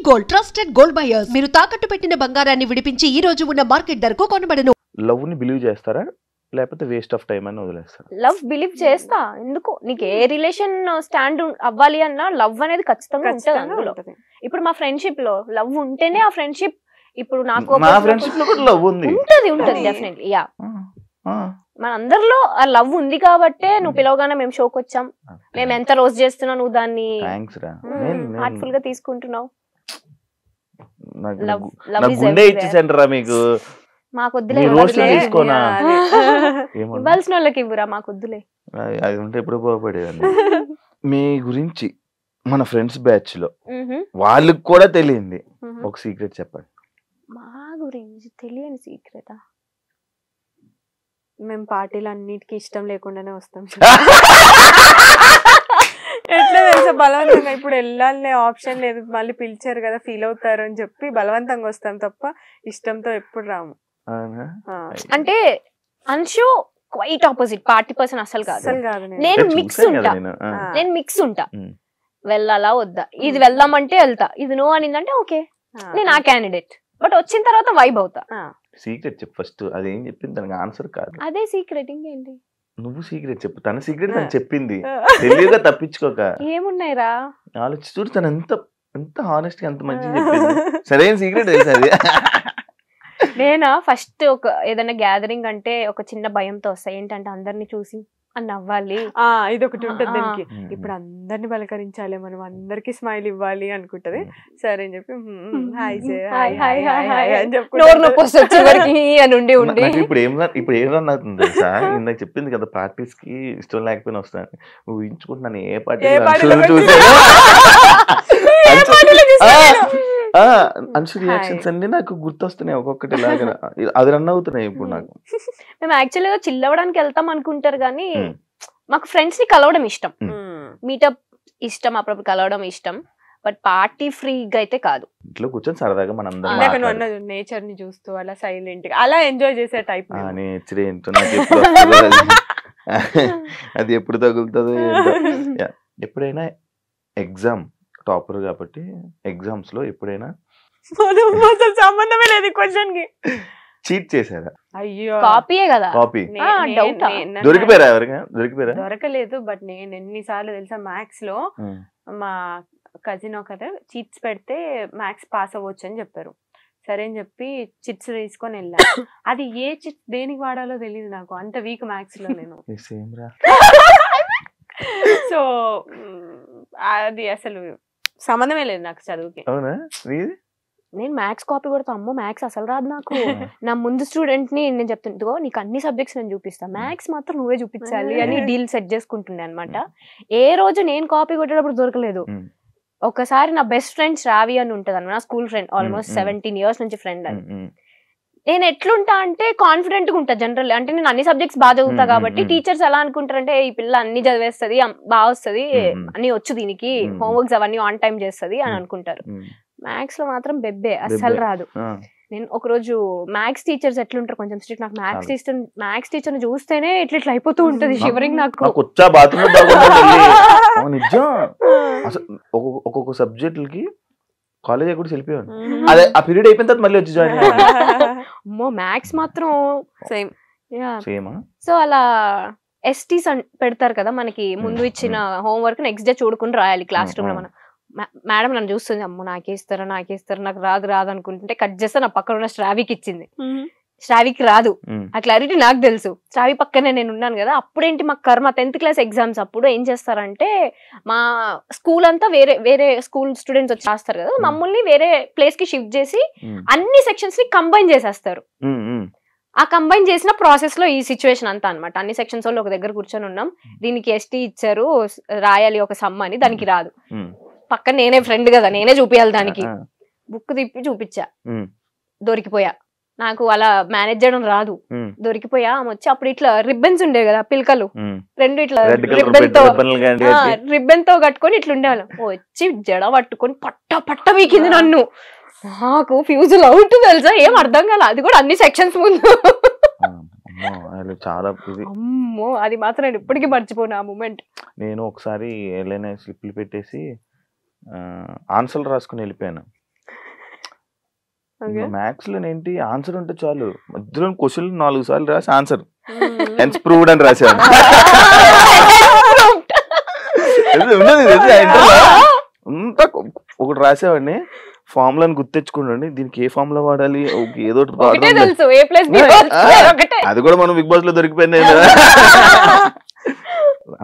Gold trusted gold buyers మీరు తాకట్టు పెట్టిన బంగారాన్ని విడిపించి ఈ రోజు ఉన్న మార్కెట్ ధరకు కొనబడను. లవ్ ని బిలీవ్ చేస్తారా లేకపోతే వేస్ట్ ఆఫ్ టైం అని వదిలేస్తారా? లవ్ బిలీవ్ చేస్తా. ఎందుకు నీకు ఏ రిలేషన్ స్టాండ్ అవ్వాలి అన్నా లవ్ అనేది ఖచ్చితంగా ఉంటుంది అందులో. ఇప్పుడు మా ఫ్రెండ్షిప్ లో లవ్ ఉంటేనే ఆ ఫ్రెండ్షిప్. ఇప్పుడు నాకు మా ఫ్రెండ్షిప్ లో కూడా లవ్ ఉంది, ఉంటది డెఫినెట్లీ. యా, మన అందరిలో ఆ లవ్ ఉంది కాబట్టే నువ్వు పిలవగానే మేము షోకి వచ్చాం. మేము ఎంత రోజు చేస్తున్నావు, నువ్వు దాన్ని హార్ట్ఫుల్ గా తీసుకుంటున్నావు. మాకు వద్దులే, ఇవ్వాల్సిన వాళ్ళకి ఇవ్వరా, మాకు వద్దులే. అది ఉంటే ఎప్పుడు పోపడేదండి. మీ గురించి మన ఫ్రెండ్స్ బ్యాచ్ లో వాళ్ళకి కూడా తెలియంది ఒక సీక్రెట్ చెప్పండి. మా గురించి తెలియని సీక్రెటా? మేము పార్టీలు అన్నిటికీ ఇష్టం లేకుండానే వస్తాం. ఎట్లా తెలుసా, బలవంతంగా ఇప్పుడు వెళ్ళాలనే ఆప్షన్ లేదు, మళ్ళీ పిలిచారు కదా ఫీల్ అవుతారు అని చెప్పి బలవంతంగా వస్తాం తప్ప ఇష్టంతో ఎప్పుడు రాము. అంటే Anshu quite opposite, party person అసలు కాదు. నేను మిక్స్ ఉంటా. వెళ్ళాలా వద్దా, ఇది వెళ్దామంటే వెళ్తా, ఇది నో అనిందంటే ఓకే నేను ఆ క్యాండిడేట్. బట్ వచ్చిన తర్వాత వైబ్ అవుతా. సీక్రెట్ చెప్పు ఫస్ట్. అదేం చెప్పింది దానికి ఆన్సర్ కాదు, అదే సీక్రెట్. ఇంకేంటి? నువ్వు సీక్రెట్ చెప్పు. తన సీక్రెట్ తను చెప్పింది, తెలియగా తప్పించుకోక. ఏమున్నాయిరా ఆలోచి చూడు, తను ఎంత హానెస్ట్ గా ఎంత మంచిగా చెప్పింది. సరైన సీక్రెట్ తెలుసు అది. నేనా ఫస్ట్ ఒక ఏదైనా గ్యాదరింగ్ అంటే ఒక చిన్న భయంతో వస్తా. ఏంటంటే అందరిని చూసి అని నవ్వాలి, ఇది ఒకటి ఉంటుంది దానికి. ఇప్పుడు అందరిని పలకరించాలి, మనం అందరికి స్మైల్ ఇవ్వాలి అనుకుంటది. సరే అని చెప్పి ఇప్పుడు ఏం రన్ అవుతుంది తెలుసా? ఇందాక చెప్పింది కదా పార్టీస్ కి ఇష్టం లేకపోయినా వస్తాను. ఊహించుకుంటున్నాను ఏ పార్టీ అన్షు రియాక్షన్స్ అన్ని నాకు గుర్తొస్తున్నాయి ఒక్కొక్కటి లాగా. అది రన్ అవుతున్నాయి ఇప్పుడు నాకు. మేము యాక్చువల్గా చిల్ అవ్వడానికి వెళ్తాం అనుకుంటారు కానీ మాకు ఫ్రెండ్స్ ని కలవడం ఇష్టం, మీటప్ ఇష్టం, అప్పుడప్పుడు కలవడం ఇష్టం. బట్ పార్టీ ఫ్రీగా అయితే కాదు. ఇంట్లో కూర్చొని సరదాగా మనందరం నేచర్ ని చూస్తూ అలా సైలెంట్ గా అలా ఎంజాయ్ చేసే టైప్. నేచర్ ఏంటో అది ఎప్పుడు తగులుతుందో. ఎప్పుడైనా ఎగ్జామ్ టాపర్ కాబట్టి ఎగ్జామ్స్ లో ఎప్పుడైనా సంబంధమే లేదు క్వశ్చన్ కి చీట్ చేశారా? అయ్యో, కాపీయే కదా. కాపీ దొరికిపోయారా? ఎవరిగా దొరికిపోయారా? దొరకలేదు. బట్ నేను ఎన్నిసార్లు తెలుసా మ్యాథ్స్ లో మా కజిన్ ఒకరు చిట్స్ పెడితే మ్యాథ్స్ పాస్ అవ్వచ్చు అని చెప్పారు. సరే అని చెప్పి చిట్స్ తీసుకొని వెళ్ళా. అది ఏ చిట్స్ దేనికి వాడాలో తెలియదు నాకు, అంత వీక్ మ్యాథ్స్ లో నేను. సో అది అసలు సంబంధమే లేదు నాకు చదువుకి. నేను మ్యాథ్స్ కాపీ కొడతా. అమ్మో మ్యాథ్స్ అసలు రాదు నాకు. నా ముందు స్టూడెంట్ ని నేను చెప్తుంటో నీకు అన్ని సబ్జెక్ట్స్ నేను చూపిస్తా, మ్యాథ్స్ మాత్రం నువ్వే చూపించాలి అని డీల్ సెట్ చేసుకుంటుండే అనమాట. ఏ రోజు నేను కాపీ కొట్టేటప్పుడు దొరకలేదు. ఒకసారి నా బెస్ట్ ఫ్రెండ్ శ్రావి అని ఉంటది అన్న, నా స్కూల్ ఫ్రెండ్, ఆల్మోస్ట్ 17 years నుంచి ఫ్రెండ్. అని నేను ఎట్లుంటా అంటే కాన్ఫిడెంట్ గా ఉంటా జనరల్. అంటే నేను అన్ని సబ్జెక్ట్స్ బాగా చదువుతా కాబట్టి టీచర్స్ ఎలా అనుకుంటారంటే ఈ పిల్ల అన్ని చదివేస్తుంది, బాగా వస్తుంది, అన్ని వచ్చు దీనికి, హోంవర్క్స్ అవన్నీ ఆన్ టైం చేస్తుంది అని అనుకుంటారు. మ్యాథ్స్ లో మాత్రం బెబ్బే, అస్సలు రాదు. నేను ఒకరోజు మ్యాథ్స్ టీచర్స్ ఎట్లుంటారు కొంచెం స్ట్రిక్ట్. నాకు మ్యాథ్స్ టీచర్ ని చూస్తేనే ఇట్లా అయిపోతూ ఉంటది షివరింగ్ నాకు. ఒక్కొక్క సబ్జెక్టులకి కాలేజ్ కూడా వెళ్ళిపోయాను. అదే ఆ పీరియడ్ అయిపోయిన తర్వాత మళ్ళీ వచ్చి జాయిన్ అమ్మో మ్యాథ్స్ మాత్రం సేమ్. సో అలా ఎస్టీస్ పెడతారు కదా మనకి, ముందు ఇచ్చిన హోంవర్క్ నెక్స్ట్ డే చూడుకుని రాయాలి క్లాస్ రూమ్ లో. మనం మేడం నన్ను చూస్తుంది, అమ్మో నాకేస్తారా నాకు రాదు అనుకుంటుంటే కట్ చేస్తే నా పక్కన ఉన్న శ్రావికి ఇచ్చింది. శ్రావికి రాదు, ఆ క్లారిటీ నాకు తెలుసు. శ్రావి పక్కనే నేను ఉన్నాను కదా. అప్పుడేంటి మా కర్మ 10th class ఎగ్జామ్స్ అప్పుడు ఏం చేస్తారంటే మా స్కూల్ అంతా వేరే స్కూల్ స్టూడెంట్స్ వచ్చి రాస్తారు కదా, మమ్మల్ని వేరే ప్లేస్ కి షిఫ్ట్ చేసి అన్ని సెక్షన్స్ ని కంబైన్ చేసేస్తారు. ఆ కంబైన్ చేసిన ప్రాసెస్ లో ఈ సిచ్యువేషన్ అంతా అనమాట. అన్ని సెక్షన్స్ వాళ్ళు ఒక దగ్గర కూర్చొని ఉన్నాం, దీనికి ఎస్టీ ఇచ్చారు రాయాలి ఒక సమ్ అని, దానికి రాదు. పక్కన నేనే ఫ్రెండ్ కదా, నేనే చూపించాలి దానికి. బుక్ తిప్పి చూపించా, దొరికిపోయా. నాకు అలా మేనేజ్ చేయడం రాదు, దొరికిపోయా. వచ్చి అప్పుడు ఇట్లా రిబ్బన్స్ ఉండేవి కదా పిల్కలు, రెండు ఇట్లా రిబ్బన్ తో కట్టుకొని ఇట్లా ఉండేవాళ్ళం. వచ్చి జడ పట్టుకొని పట్ట వీకింది నన్ను. నాకు ఫ్యూజుల్ అవుట్ తెలుసా, ఏం అర్థం కాల. అది కూడా అన్ని సెక్షన్స్ ముందు. అమ్మో అది మాత్రం నేను ఇప్పటికీ మర్చిపోను ఆ మూమెంట్. నేను ఒకసారి ఏదైనా స్లిప్లు పెట్టేసి ఆన్సర్లు రాసుకుని వెళ్ళిపోయాను. Okay. మ్యాథ్స్ లో ఏంటి ఆన్సర్ ఉంటే చాలు, మధ్యలో క్వశ్చన్ 4 సార్లు రాసి ఆన్సర్ హెన్స్ ప్రూవ్డ్ అని రాశాను. అంతా ఒకటి రాసేవాడిని, ఫార్ములాని గుర్తెచ్చుకోండి, దీనికి ఏ ఫార్ములా వాడాలి, ఏదో ఒకటే తెలుసు A + B ఒకటే. అది కూడా మనం బిగ్ బాస్ లో దొరికిపోయింది.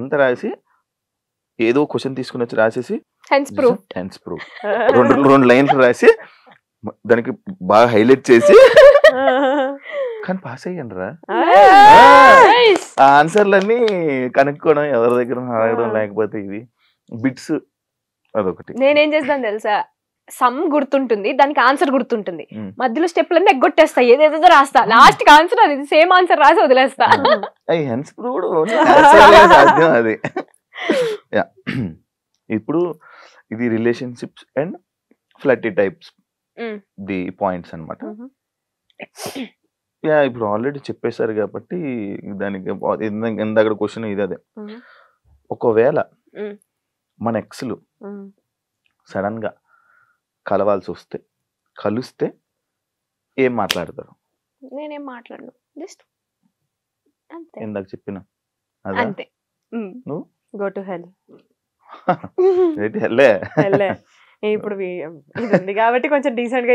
అంత రాసి ఏదో క్వశ్చన్ తీసుకుని వచ్చి రాసేసి హెన్స్ ప్రూఫ్ హెన్స్ ప్రూవ్ రెండు లైన్స్ రాసి దానికి బాగా హైలైట్ చేసి కానీ పాస్ అయ్యాను రా. ఆ ఆన్సర్లన్నీ కనుక్కోవడం, ఎవరి దగ్గర అడగడం, లేకపోతే ఇవి బిట్స్ అదొకటి. నేనేం చేస్తాను తెలుసా, సమ్ గుర్తుంటుంది, దానికి ఆన్సర్ గుర్తుంటుంది, Hmm. మధ్యలో స్టెప్లన్నీ ఎగ్గొట్టేస్తా, ఏదేదో రాస్తా, లాస్ట్ కి ఆన్సర్ అది సేమ్ ఆన్సర్ రాసి వదిలేస్తా. హెన్స్ ప్రూవ్డ్ సాధ్యం అది. ఇప్పుడు ఇది relationships and flirty types Mm. The points అన్నమాట. Mhm. ఇప్పుడు ఆల్రెడీ చెప్పేశారు కాబట్టి దానికి ఇందాక క్వశ్చన్ ఇది అదే. Mhm. ఒకవేళ Mm. మన ఎక్స్లు సడన్ గా కలవాల్సి వస్తే, కలిస్తే ఏం మాట్లాడతారు? నేనేం మాట్లాడను, జస్ట్ అంతే ఇందాక చెప్పిన అదా? అంతే. నువ్వు గో టు హెల్. ఏంటి హెల్లే? హెల్లే. ఇప్పుడు ఇది ఉంది కాబట్టి కొంచెం డీసెంట్ గా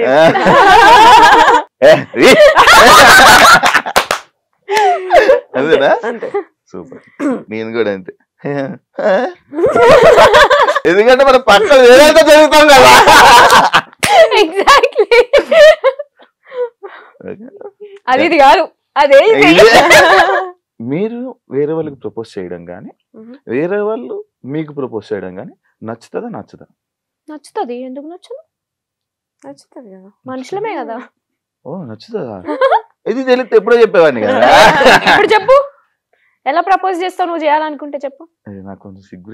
అదేనా? అంతే. సూపర్. నేను కూడా అంతే. ఎందుకంటే మన పక్కన వేరేంత జరుగుతాం కదా. ఎగ్జాక్ట్లీ. అది ఇది కాదు, అదే ఇది. మీరు వేరే వాళ్ళకి ప్రపోజ్ చేయడం కానీ, వేరే వాళ్ళు మీకు ప్రపోజ్ చేయడం కానీ నచ్చుతుందా నచ్చదా? నచ్చుతుంది, ఎందుకు నచ్చదు, నచ్చుతుంది కదా, మనుషులమే కదా. ఓ నచ్చుతుందా? ఇది తెలిస్తే ఎప్పుడో చెప్పేవాడిని కదా. ఇప్పుడు చెప్పు, ఎలా ప్రపోజ్ చేస్తావు, నువ్వు చేయాలనుకుంటే చెప్పు. అది నాకు కొంచెం సిగ్గు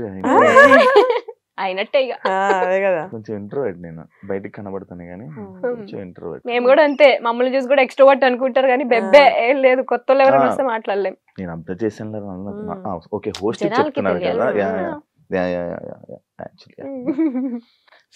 అయినట్టే ఇక. అదే కదా. కొంచెం ఇంట్రోవర్ట్, నేను బయటికి కనబడతాను కానీ కొంచెం ఇంట్రోవర్ట్. మేము కూడా అంతే, మమ్మల్ని చూసి కూడా ఎక్స్ట్రోవర్ట్ అనుకుంటారు కానీ బెబ్బే ఏం లేదు, కొత్త వాళ్ళు ఎవరైనా వస్తే మాట్లాడలేం. నేను అబ్జర్వ్ చేశాను. ఓకే హోస్ట్ జనాలకి చెప్తున్నారు తెలియాలి. కదా. యాక్చువల్లీ